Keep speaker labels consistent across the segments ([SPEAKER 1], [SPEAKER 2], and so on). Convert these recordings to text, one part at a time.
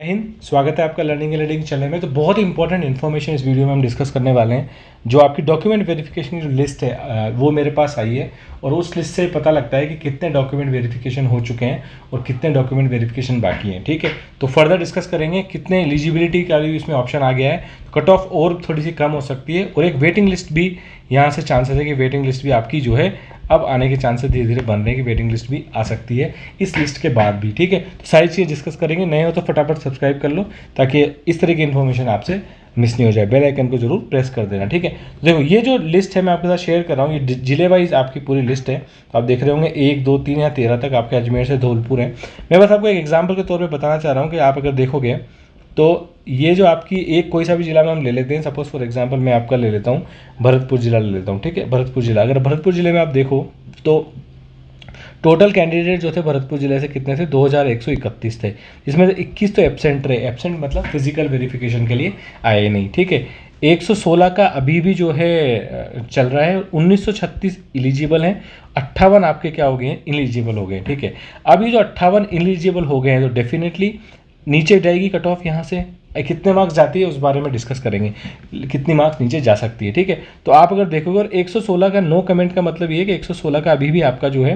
[SPEAKER 1] हिंद, स्वागत है आपका लर्निंग एंड रीडिंग चैनल में। तो बहुत ही इंपॉर्टेंट इन्फॉर्मेशन इस वीडियो में हम डिस्कस करने वाले हैं। जो आपकी डॉक्यूमेंट वेरिफिकेशन की जो लिस्ट है वो मेरे पास आई है और उस लिस्ट से पता लगता है कि कितने डॉक्यूमेंट वेरिफिकेशन हो चुके हैं और कितने डॉक्यूमेंट वेरिफिकेशन बाकी हैं। ठीक है, तो फर्दर डिस्कस करेंगे कितने एलिजिबिलिटी का भी इसमें ऑप्शन आ गया है। कट ऑफ और थोड़ी सी कम हो सकती है और एक वेटिंग लिस्ट भी यहाँ से चांसेस है कि वेटिंग लिस्ट भी आपकी जो है अब आने के चांसेस धीरे धीरे बन रहे हैं कि वेटिंग लिस्ट भी आ सकती है इस लिस्ट के बाद भी। ठीक है, तो सारी चीज़ें डिस्कस करेंगे। नए हो तो फटाफट सब्सक्राइब कर लो ताकि इस तरह की इन्फॉर्मेशन आपसे मिस नहीं हो जाए। बेल आइकन को जरूर प्रेस कर देना। ठीक है, तो देखो ये जो लिस्ट है मैं आपके साथ शेयर कर रहा हूँ, ये जिले वाइज आपकी पूरी लिस्ट है। तो आप देख रहे होंगे 1, 2, 3 या 13 तक आपके अजमेर से धौलपुर है। मैं बस आपको एक एग्जाम्पल के तौर पर बताना चाह रहा हूँ कि आप अगर देखोगे तो ये जो आपकी एक कोई सा भी जिला में हम ले लेते हैं। सपोज फॉर एग्जांपल मैं आपका ले लेता हूँ भरतपुर जिला ले लेता हूँ। ठीक है, भरतपुर जिला, अगर भरतपुर जिले में आप देखो तो टोटल कैंडिडेट जो थे भरतपुर जिले से कितने थे, 2131 थे, जिसमें से 21 तो एब्सेंट रहे। एब्सेंट मतलब फिजिकल वेरिफिकेशन के लिए आए नहीं। ठीक है, 116 का अभी भी जो है चल रहा है, 1936 एलिजिबल हैं, 58 आपके क्या हो गए हैं, इलिजिबल हो गए। ठीक है, अभी जो 58 इलिजिबल हो गए हैं तो डेफिनेटली नीचे जाएगी कट ऑफ। यहाँ से कितने मार्क्स जाती है उस बारे में डिस्कस करेंगे, कितनी मार्क्स नीचे जा सकती है। ठीक है, तो आप अगर देखोगे और 116 का नो कमेंट का मतलब ये है कि 116 का अभी भी आपका जो है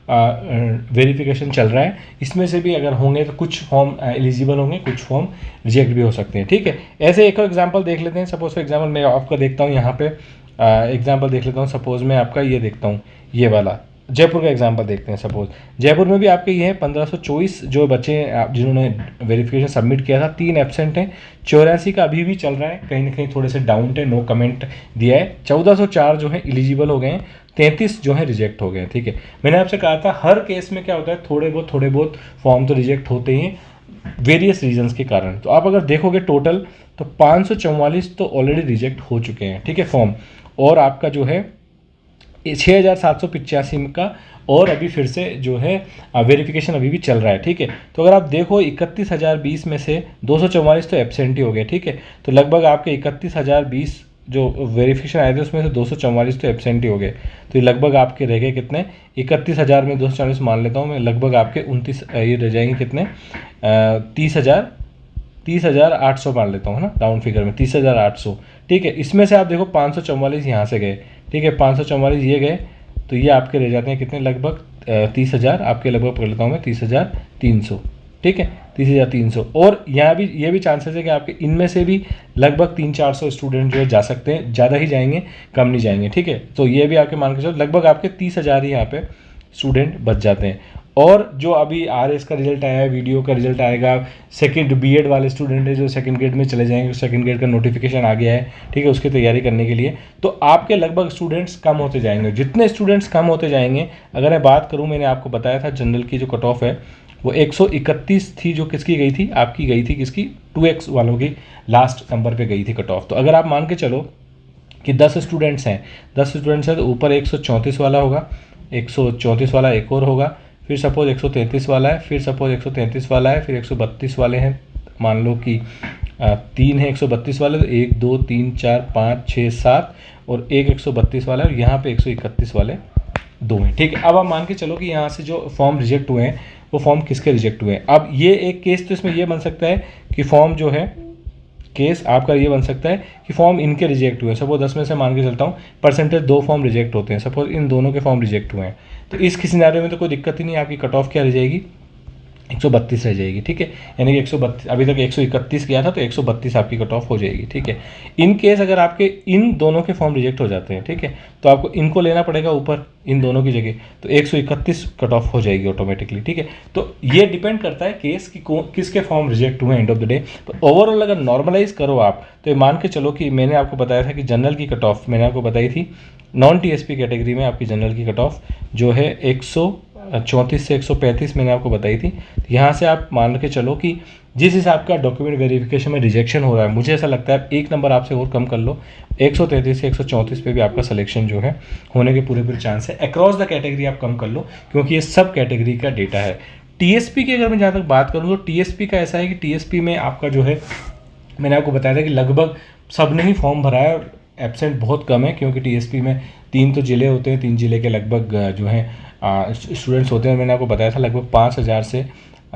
[SPEAKER 1] वेरिफिकेशन चल रहा है। इसमें से भी अगर होंगे तो कुछ फॉर्म एलिजिबल होंगे, कुछ फॉर्म रिजेक्ट भी हो सकते हैं। ठीक है, ऐसे एक और एग्जांपल देख लेते हैं। सपोज फॉर एग्जांपल मैं आपका देखता हूँ यहाँ पे एग्जांपल देख लेता हूँ। सपोज मैं आपका ये देखता हूँ, ये वाला जयपुर का एग्जांपल देखते हैं। सपोज जयपुर में भी आपके ये हैं 1524 जो बच्चे जिन्होंने वेरिफिकेशन सबमिट किया था, 3 एब्सेंट हैं, 84 का अभी भी चल रहा है, कहीं ना कहीं थोड़े से डाउन है, नो कमेंट दिया है, 1404 जो है एलिजिबल हो गए हैं, 33 जो है रिजेक्ट हो गए हैं। ठीक है, मैंने आपसे कहा था हर केस में क्या होता है, थोड़े बहुत फॉर्म तो रिजेक्ट होते ही वेरियस रीजंस के कारण। तो आप अगर देखोगे टोटल तो 544 तो ऑलरेडी रिजेक्ट हो चुके हैं। ठीक है, फॉर्म, और आपका जो है 6785 का और अभी फिर से जो है वेरिफिकेशन अभी भी चल रहा है। ठीक है, तो अगर आप देखो 31,020 में से 244 तो एब्सेंट ही हो गए। ठीक है, तो लगभग आपके 31,020 जो वेरिफिकेशन आए थे उसमें से 244 तो एब्सेंट ही हो गए। तो ये लगभग आपके रह गए कितने, 31,000 में 244 मान लेता हूँ मैं, लगभग आपके 29 ये रह जाएंगे कितने, 30,800 मान लेता हूँ ना, राउंड फिगर में 30,800। ठीक है, इसमें से आप देखो 544 यहाँ से गए। ठीक है, 544 ये गए तो ये आपके रह जाते हैं कितने, लगभग 30,000 आपके, लगभग पकड़ लेता हूँ मैं 30,300। ठीक है, 30,300। और यहाँ भी ये भी चांसेस है कि आपके इनमें से भी लगभग 300-400 स्टूडेंट जो है जा सकते हैं, ज़्यादा ही जाएंगे, कम नहीं जाएंगे। ठीक है, तो ये भी आपके मान के चलो लगभग आपके 30,000 ही यहाँ पे स्टूडेंट बच जाते हैं। और जो अभी आरएस का रिजल्ट आया है, वीडियो का रिजल्ट आएगा, सेकंड बीएड वाले स्टूडेंट है जो सेकंड ग्रेड में चले जाएंगे, सेकंड ग्रेड का नोटिफिकेशन आ गया है। ठीक है, उसकी तैयारी करने के लिए तो आपके लगभग स्टूडेंट्स कम होते जाएंगे। जितने स्टूडेंट्स कम होते जाएंगे, अगर मैं बात करूँ, मैंने आपको बताया था जनरल की जो कट ऑफ है वो 131 थी, जो किसकी गई थी, आपकी गई थी किसकी, 2x वालों की लास्ट नंबर पे गई थी कट ऑफ। तो अगर आप मान के चलो कि 10 स्टूडेंट्स हैं, 10 स्टूडेंट्स हैं तो ऊपर 134 वाला होगा, 134 वाला एक और होगा, फिर सपोज 133 वाला है, फिर सपोज 133 वाला है, फिर 132 वाले हैं, मान लो कि 3 है 132 वाले, तो 1 2 3 4 5 6 7 और एक 132 वाला है, और यहाँ पे 131 वाले 2 हैं। ठीक है, अब आप मान के चलो कि यहाँ से जो फॉर्म रिजेक्ट हुए हैं वो फॉर्म किसके रिजेक्ट हुए हैं। अब ये एक केस तो इसमें ये बन सकता है कि फॉर्म जो है, केस आपका ये बन सकता है कि फॉर्म इनके रिजेक्ट हुए हैं। सपोज 10 में से मान के चलता हूँ परसेंटेज 2 फॉर्म रिजेक्ट होते हैं, सपोज इन दोनों के फॉर्म रिजेक्ट हुए हैं, तो इस सिनेरियो में तो कोई दिक्कत ही नहीं, आपकी कट ऑफ क्या रह जाएगी, 132 रह जाएगी। ठीक है, यानी कि 132, अभी तक 131 किया था तो 132 आपकी कट ऑफ हो जाएगी। ठीक है, इन केस अगर आपके इन दोनों के फॉर्म रिजेक्ट हो जाते हैं, ठीक है, तो आपको इनको लेना पड़ेगा ऊपर इन दोनों की जगह, तो 131 कट ऑफ हो जाएगी ऑटोमेटिकली। ठीक है, तो ये डिपेंड करता है केस कि किसके फॉर्म रिजेक्ट हुए एंड ऑफ द डे। तो ओवरऑल अगर नॉर्मलाइज करो आप तो मान के चलो कि मैंने आपको बताया था कि जनरल की कट ऑफ मैंने आपको बताई थी, नॉन टीएसपी कैटेगरी में आपकी जनरल की कट ऑफ जो है 134 से 135 मैंने आपको बताई थी। यहाँ से आप मान के चलो कि जिस हिसाब का डॉक्यूमेंट वेरिफिकेशन में रिजेक्शन हो रहा है, मुझे ऐसा लगता है एक नंबर आपसे और कम कर लो, 133 से 134 पे भी आपका सिलेक्शन जो है होने के पूरे चांस है। अक्रॉस द कैटेगरी आप कम कर लो क्योंकि ये सब कैटेगरी का डेटा है। टीएसपी की अगर मैं जहाँ तक बात करूँ तो टीएसपी का ऐसा है कि टीएसपी में आपका जो है, मैंने आपको बताया था कि लगभग सब ने ही फॉर्म भरा है और एब्सेंट बहुत कम है, क्योंकि टीएसपी में 3 तो ज़िले होते हैं, 3 ज़िले के लगभग जो है स्टूडेंट्स होते हैं। मैंने आपको बताया था लगभग 5,000 से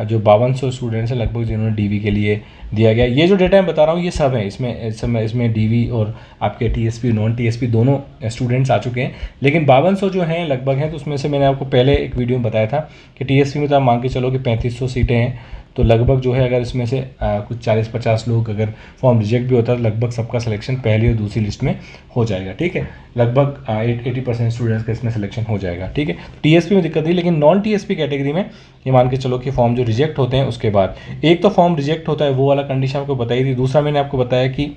[SPEAKER 1] जो 5200 स्टूडेंट्स हैं लगभग जिन्होंने डीवी के लिए दिया गया। ये जो डेटा मैं बता रहा हूँ ये सब है, इसमें डीवी और आपके टीएसपी नॉन टीएसपी दोनों स्टूडेंट्स आ चुके हैं। लेकिन 5200 जो हैं लगभग हैं, तो उसमें से मैंने आपको पहले एक वीडियो में बताया था कि टीएसपी में तो आप मान के चलो कि 3500 सीटें हैं, तो लगभग जो है अगर इसमें से कुछ 40-50 लोग अगर फॉर्म रिजेक्ट भी होता है तो लगभग सबका सिलेक्शन पहली और दूसरी लिस्ट में हो जाएगा। ठीक है, लगभग 80% स्टूडेंट्स का इसमें सिलेक्शन हो जाएगा। ठीक है, टीएसपी में दिक्कत नहीं, लेकिन नॉन टीएसपी कैटेगरी में ये मान के चलो कि फॉर्म जो रिजेक्ट होते हैं उसके बाद एक तो फॉर्म रिजेक्ट होता है, वो वाला कंडीशन आपको बताई थी। दूसरा मैंने आपको बताया कि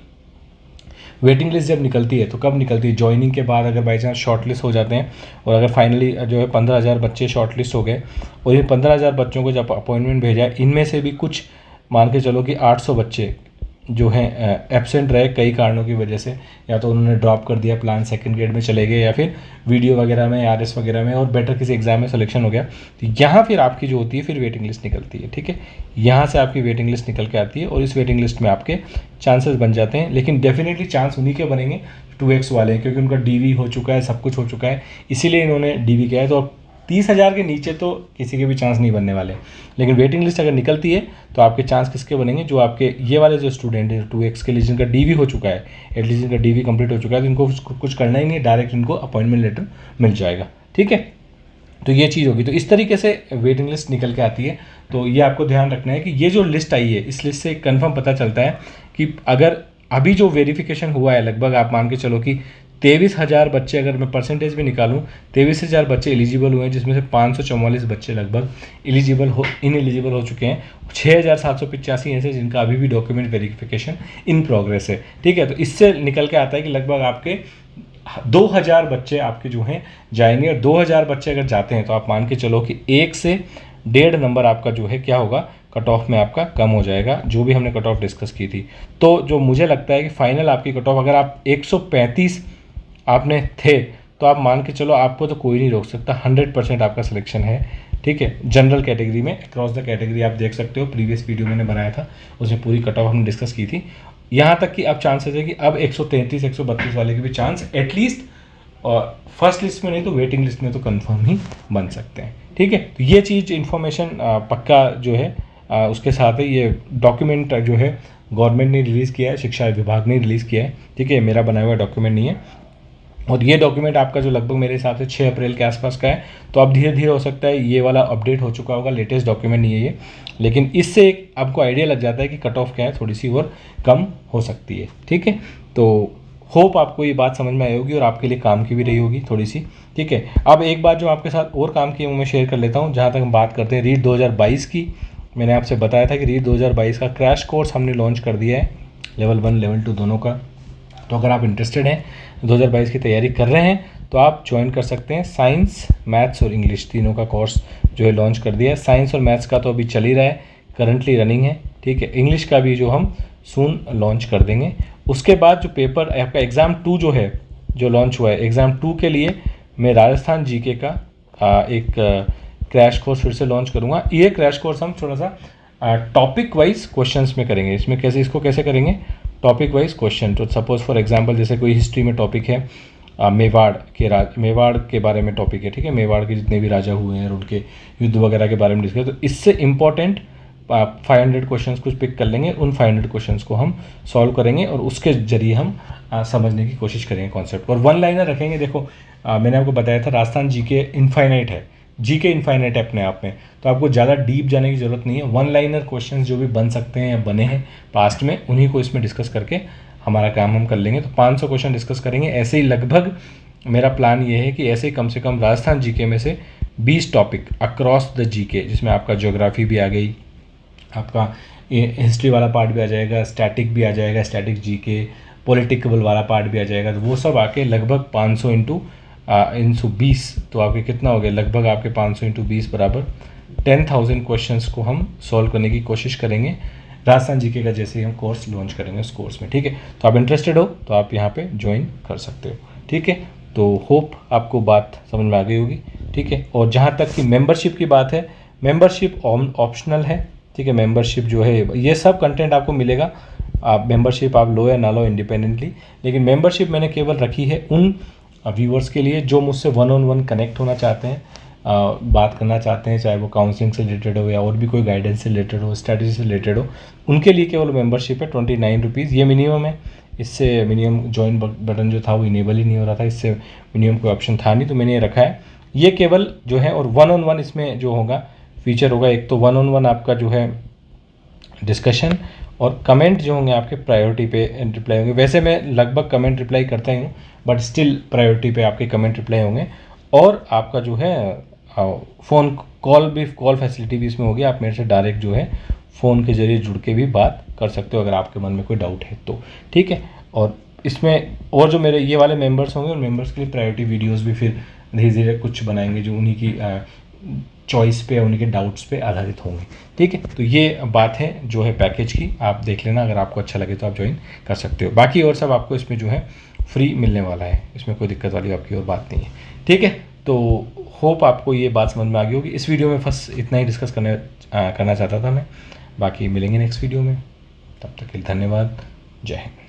[SPEAKER 1] वेटिंग लिस्ट जब निकलती है तो कब निकलती है, ज्वाइनिंग के बाद अगर बाई चांस शॉर्ट लिस्ट हो जाते हैं और अगर फाइनली जो है 15,000 बच्चे शॉर्ट लिस्ट हो गए और इन 15,000 बच्चों को जब अपॉइंटमेंट भेजा है, इनमें से भी कुछ मान के चलो कि 800 बच्चे जो हैं एब्सेंट रहे कई कारणों की वजह से, या तो उन्होंने ड्रॉप कर दिया, प्लान सेकंड ग्रेड में चले गए, या फिर वीडियो वगैरह में आरएस वगैरह में और बेटर किसी एग्जाम में सिलेक्शन हो गया, तो यहाँ फिर आपकी जो होती है फिर वेटिंग लिस्ट निकलती है। ठीक है, यहाँ से आपकी वेटिंग लिस्ट निकल के आती है और इस वेटिंग लिस्ट में आपके चांसेस बन जाते हैं। लेकिन डेफिनेटली चांस उन्हीं के बनेंगे 2x वाले, क्योंकि उनका डीवी हो चुका है, सब कुछ हो चुका है, इसीलिए इन्होंने डीवी किया है। तो 30,000 के नीचे तो किसी के भी चांस नहीं बनने वाले। लेकिन वेटिंग लिस्ट अगर निकलती है तो आपके चांस किसके बनेंगे, जो आपके ये वाले जो स्टूडेंट हैं 2x के लिए जिनका डीवी हो चुका है, एटलीस्ट जिनका डीवी कंप्लीट हो चुका है, तो इनको कुछ करना ही नहीं, डायरेक्ट इनको अपॉइंटमेंट लेटर मिल जाएगा। ठीक है, तो ये चीज़ होगी। तो इस तरीके से वेटिंग लिस्ट निकल के आती है। तो ये आपको ध्यान रखना है कि ये जो लिस्ट आई है, इस लिस्ट से कंफर्म पता चलता है कि अगर अभी जो वेरिफिकेशन हुआ है लगभग आप मान के चलो कि 23,000 बच्चे, अगर मैं परसेंटेज भी निकालूँ 23,000 बच्चे एलिजिबल हुए हैं, जिसमें से 544 बच्चे लगभग इनएलिजिबल हो चुके हैं। 6,785 ऐसे जिनका अभी भी डॉक्यूमेंट वेरिफिकेशन इन प्रोग्रेस है। ठीक है, तो इससे निकल के आता है कि लगभग आपके 2,000 बच्चे आपके जो हैं जाएंगे, और 2,000 बच्चे अगर जाते हैं तो आप मान के चलो कि 1 से 1.5 नंबर आपका जो है क्या होगा, कट ऑफ में आपका कम हो जाएगा, जो भी हमने कट ऑफ डिस्कस की थी। तो जो मुझे लगता है कि फाइनल आपकी कट ऑफ अगर आप 135 आपने थे तो आप मान के चलो आपको तो कोई नहीं रोक सकता, 100% आपका सिलेक्शन है। ठीक है, जनरल कैटेगरी में अक्रॉस द कैटेगरी आप देख सकते हो, प्रीवियस वीडियो मैंने बनाया था उसमें पूरी कट ऑफ हमने डिस्कस की थी। यहाँ तक कि अब चांसेस है कि अब 133-132 वाले के भी चांस एटलीस्ट फर्स्ट लिस्ट में नहीं तो वेटिंग लिस्ट में तो कंफर्म ही बन सकते हैं। ठीक है, तो ये चीज़ इन्फॉर्मेशन पक्का जो है उसके साथ है। ये डॉक्यूमेंट जो है गवर्नमेंट ने रिलीज़ किया है, शिक्षा विभाग ने रिलीज़ किया है। ठीक है, मेरा बनाया हुआ डॉक्यूमेंट नहीं है, और ये डॉक्यूमेंट आपका जो लगभग मेरे हिसाब से 6 अप्रैल के आसपास का है। तो अब धीरे धीरे हो सकता है ये वाला अपडेट हो चुका होगा, लेटेस्ट डॉक्यूमेंट नहीं है ये, लेकिन इससे एक आपको आइडिया लग जाता है कि कट ऑफ क्या है, थोड़ी सी और कम हो सकती है। ठीक है, तो होप आपको ये बात समझ में आई होगी और आपके लिए काम की भी रही होगी थोड़ी सी। ठीक है, अब एक बात जो आपके साथ और काम की है वो मैं शेयर कर लेता हूँ। जहाँ तक हम बात करते हैं रीट 2022 की, मैंने आपसे बताया था कि रीट 2022 का क्रैश कोर्स हमने लॉन्च कर दिया है, लेवल 1 लेवल 2 दोनों का। तो अगर आप इंटरेस्टेड हैं, 2022 की तैयारी कर रहे हैं, तो आप ज्वाइन कर सकते हैं। साइंस, मैथ्स और इंग्लिश तीनों का कोर्स जो है लॉन्च कर दिया है। साइंस और मैथ्स का तो अभी चल ही रहा है, करंटली रनिंग है। ठीक है, इंग्लिश का भी जो हम सून लॉन्च कर देंगे। उसके बाद जो पेपर आपका एग्ज़ाम 2 जो है जो लॉन्च हुआ है, एग्ज़ाम 2 के लिए मैं राजस्थान जीके का एक क्रैश कोर्स फिर से लॉन्च करूँगा। ये क्रैश कोर्स हम थोड़ा सा टॉपिक वाइज क्वेश्चंस में करेंगे। इसमें इसको कैसे करेंगे, टॉपिक वाइज क्वेश्चन। तो सपोज फॉर एग्जांपल जैसे कोई हिस्ट्री में टॉपिक है, मेवाड़ के बारे में टॉपिक है। ठीक है, मेवाड़ के जितने भी राजा हुए हैं और उनके युद्ध वगैरह के बारे में डिस्कस, तो इससे इंपॉर्टेंट 500 क्वेश्चंस कुछ पिक कर लेंगे, उन 500 क्वेश्चंस को हम सॉल्व करेंगे और उसके जरिए हम समझने की कोशिश करेंगे कॉन्सेप्ट। और 1 लाइनर रखेंगे। देखो मैंने आपको बताया था राजस्थान जीके इनफाइनाइट है, जीके इनफाइनाइट है अपने आप में, तो आपको ज़्यादा डीप जाने की ज़रूरत नहीं है। 1 लाइनर क्वेश्चंस जो भी बन सकते हैं या बने हैं पास्ट में, उन्हीं को इसमें डिस्कस करके हमारा काम हम कर लेंगे। तो 500 क्वेश्चन डिस्कस करेंगे। ऐसे ही लगभग मेरा प्लान ये है कि ऐसे ही कम से कम राजस्थान जीके में से 20 टॉपिक अक्रॉस द जीके, जिसमें आपका ज्योग्राफी भी आ गई, आपका हिस्ट्री वाला पार्ट भी आ जाएगा, स्टैटिक भी आ जाएगा, स्टैटिक जीके, पॉलिटिकल वाला पार्ट भी आ जाएगा, तो वो सब आके लगभग 500 इंटू 20, तो आपके कितना हो गया, लगभग आपके 500 इंटू 20 बराबर 10,000 क्वेश्चंस को हम सॉल्व करने की कोशिश करेंगे राजस्थान जीके का, जैसे ही हम कोर्स लॉन्च करेंगे उस कोर्स में। ठीक है, तो आप इंटरेस्टेड हो तो आप यहाँ पे ज्वाइन कर सकते हो। ठीक है, तो होप आपको बात समझ में आ गई होगी। ठीक है, और जहाँ तक कि मेंबरशिप की बात है, मेंबरशिप ऑप्शनल है। ठीक है, मेंबरशिप जो है ये सब कंटेंट आपको मिलेगा, आप मेंबरशिप आप लो या ना लो इंडिपेंडेंटली, लेकिन मेंबरशिप मैंने केवल रखी है उन व्यूअर्स के लिए जो मुझसे 1-on-1 कनेक्ट होना चाहते हैं, बात करना चाहते हैं, चाहे वो काउंसलिंग से रिलेटेड हो या और भी कोई गाइडेंस से रिलेटेड हो, स्ट्रैटेजी से रिलेटेड हो, उनके लिए केवल मेंबरशिप है 29 रुपीज़। ये मिनिमम है, इससे मिनिमम ज्वाइन बटन जो था वो इनेबल ही नहीं हो रहा था, इससे मिनिमम कोई ऑप्शन था नहीं, तो मैंने ये रखा है। ये केवल जो है, और 1-on-1 इसमें जो होगा फीचर होगा, एक तो 1-on-1 आपका जो है डिस्कशन, और कमेंट जो होंगे आपके प्रायोरिटी पे रिप्लाई होंगे। वैसे मैं लगभग कमेंट रिप्लाई करता ही हूँ, बट स्टिल प्रायोरिटी पे आपके कमेंट रिप्लाई होंगे। और आपका जो है फ़ोन कॉल फैसिलिटी भी इसमें होगी। आप मेरे से डायरेक्ट जो है फ़ोन के ज़रिए जुड़ के भी बात कर सकते हो अगर आपके मन में कोई डाउट है तो, ठीक है। और इसमें और जो मेरे ये वाले मेंबर्स होंगे, उन मेंबर्स के लिए प्रायोरिटी वीडियोस भी फिर धीरे धीरे कुछ बनाएंगे जो उन्हीं की चॉइस पे, उन्हीं के डाउट्स पे आधारित होंगे, ठीक है। तो ये बात है जो है पैकेज की, आप देख लेना, अगर आपको अच्छा लगे तो आप ज्वाइन कर सकते हो। बाकी और सब आपको इसमें जो है फ्री मिलने वाला है, इसमें कोई दिक्कत वाली आपकी और बात नहीं है, ठीक है। तो होप आपको ये बात समझ में आ गई होगी। इस वीडियो में बस इतना ही डिस्कस करना चाहता था मैं। बाकी मिलेंगे नेक्स्ट वीडियो में, तब तक के लिए धन्यवाद। जय हिंद।